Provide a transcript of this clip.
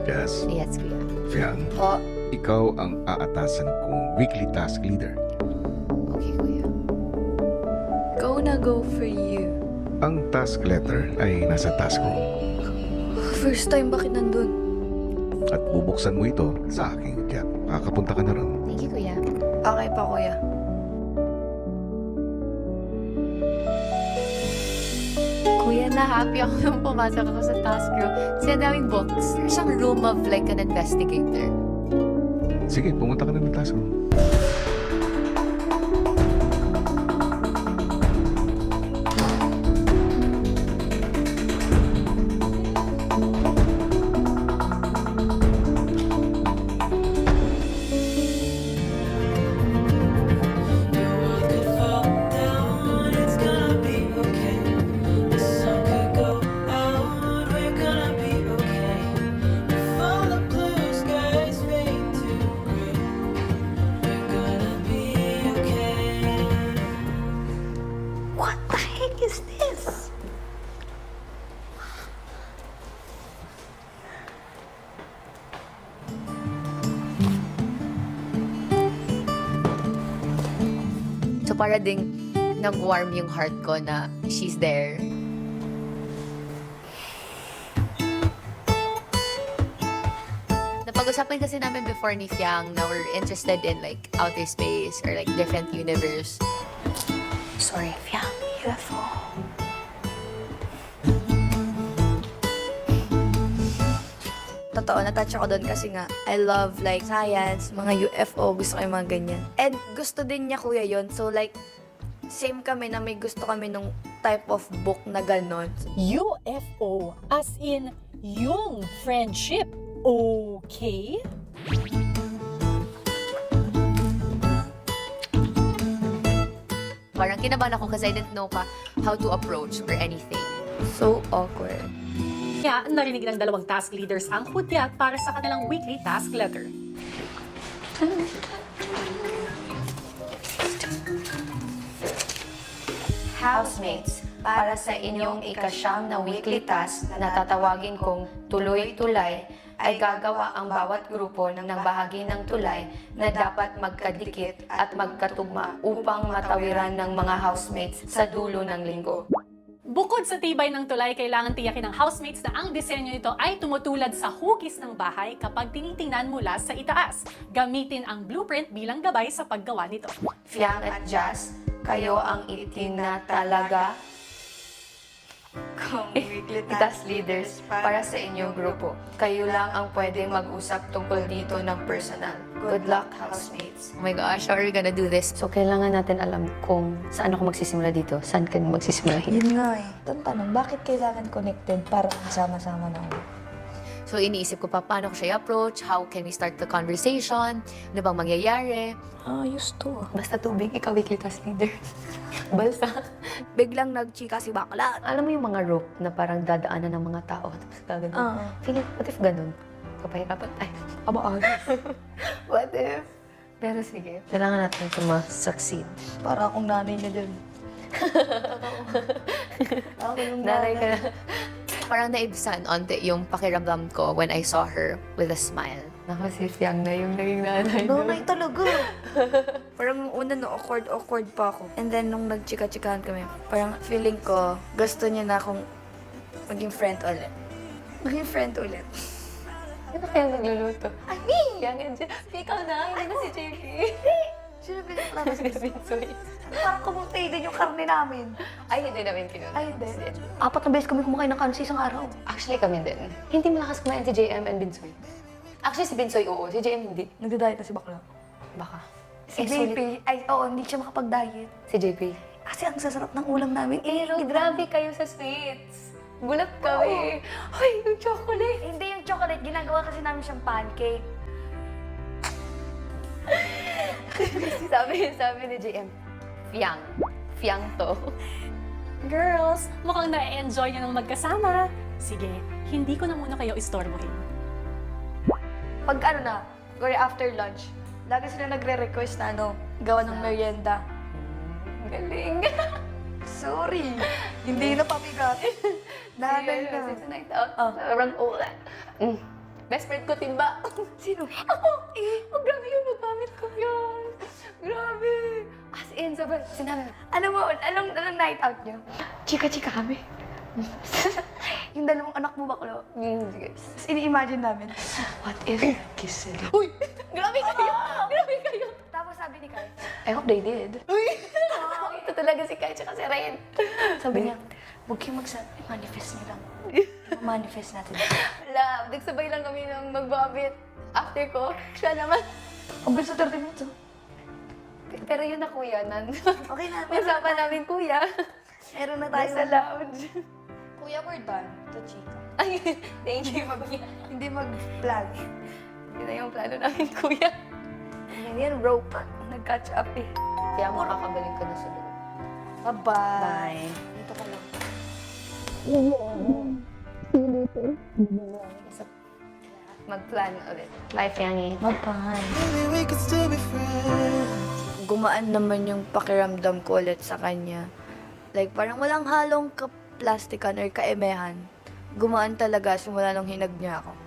Jazz, Yes, kuya. Fiang, O, ikaw ang aatasan kong weekly task leader. okay, kuya. Go na go for you. Ang task letter ay nasa task room First time bakit nandun? at bubuksan mo ito sa aking tiyak. Makakapunta ka na ron. Thank you, kuya. Okay pa, kuya. Kuya, na-happy ako nung pumasok ako sa task room. Kasi ang daming books. There's some room of like an investigator. Sige, pumunta ka na ng task room. What the heck is this? So para ding nag-warm yung heart ko na she's there. Napag-usapan kasi namin before ni Fiang na we're interested in like outer space or like different universe. Sorry, Fiang. UFO. Totoo, na-touch ako doon kasi nga, I love like science, mga UFO, gusto ko yung mga ganyan. And gusto din niya kuya yon. So like, same kami na may gusto kami nung type of book na ganon. UFO as in yung friendship. Okay? Parang kinabahan ako kasi I didn't know pa how to approach or anything. So awkward. Kaya narinig ng dalawang task leaders ang hudyat para sa kanilang weekly task letter. Housemates, para sa inyong ikasyam na weekly task na tatawagin kong tuloy-tulay, ay gagawa ang bawat grupo ng bahagi ng tulay na dapat magkadikit at magkatugma upang matawiran ng mga housemates sa dulo ng linggo. Bukod sa tibay ng tulay, kailangan tiyakin ng housemates na ang disenyo nito ay tumutulad sa hugis ng bahay kapag tinitingnan mula sa itaas. Gamitin ang blueprint bilang gabay sa paggawa nito. Fiang at Jazz, kayo ang itinatalaga kong weekly task leaders para sa inyong grupo. Kayo lang ang pwedeng mag-usap tungkol dito ng personal. Good luck, housemates. Oh my gosh, how are we gonna do this? So, kailangan natin alam kung saan ako magsisimula dito. Saan ka magsisimula? Yun nga eh. Tanong, bakit kailangan connected para sama-sama na ako? So iniisip ko pa paano ko siya i-approach, how can we start the conversation, ano bang mangyayari. Ayos to. Basta tubig, ikaw weekly task leader. Balsa. Biglang nagchika si bakla. Alam mo yung mga rope na parang dadaanan ng mga tao, tapos gagawin. Oo. Feeling, what if ganun? Kapahirapan tayo. Aba, What if? Pero sige, kailangan natin ito ma-succeed. Para akong nanay niya dyan. Ako yung Nanay ka na. Parang naibsan onte yung pakiramdam ko when I saw her with a smile. Naku, si Fiang na yung naging nanay. Nanay talaga. Parang una no, awkward pa ako. And then nung nagchika-chikahan kami, parang feeling ko, gusto niya na akong maging friend ulit. Maging friend ulit. Ano kaya nagluluto? Ay, me! Fiang and Jen. Ikaw na, hindi na si JP. Sino pinaklamas ko? Binsoy. Parang kumutay din yung karne namin. Ay, hindi namin kinunod. Ay, hindi. 4 na beses kami kumakain ng karne sa isang araw. Actually, kami din. Hindi malakas kumain si JM and Binsoy. Actually, si Binsoy, oo. Si JM, hindi. Nagda-diet na si bakla. Baka. Si JP, ay, oo, hindi siya makapag-diet. Si JP. Kasi ang sasarap ng ulam namin. Pero grabe kayo sa sweets. Gulat kami. Ay, yung chocolate. Hindi yung chocolate. Ginagawa kasi namin siyang pancake. sabi ni JM, Fiang. Fiang to. Girls, mukhang na-enjoy nyo ng magkasama. Sige, hindi ko na muna kayo istorbohin. Pag ano na, or after lunch, lagi sila nagre-request na gawa ng merienda. Galing. Sorry, hindi na pabigat. Nanay na. Kasi tonight out, sobrang ulan. Best friend ko, Timba. Sino? Ako! Oh, grabe yung magamit ko yun. Grabe. As in, sabi, sinabi, Ano mo, anong night out niyo? Chika-chika kami. Yung dalawang anak mo baklo. sige. Tapos ini-imagine namin. What if kiss it? Uy! Grabe kayo! Grabe kayo! Tapos sabi ni Kai, I hope they did. oh, ito talaga si Kai tsaka si Ren. Sabi niya, huwag kayong magsabi, manifest niyo lang. Manifest natin. Love, nagsabay lang kami ng mag-vomit. After ko, siya naman. Ang bilis sa 30 minutes, oh. Pero yun na kuya, Okay na. usapan namin kuya. Meron na tayo. Nasa lounge. Kuya, we're done. To chika. Ay, thank you, kuya. Hindi mag-plan. Yun na yung plano namin, kuya. Yan yan, rope. Nag-catch up eh. Kaya makakabalik ka na sa loob. Bye-bye. Dito ka lang. Mag-plan ulit. Bye, Fiangi. Bye-bye. Gumaan naman yung pakiramdam ko ulit sa kanya. Like, parang walang halong kaplastikan or kaemehan. Gumaan talaga simula nung hinag niya ako.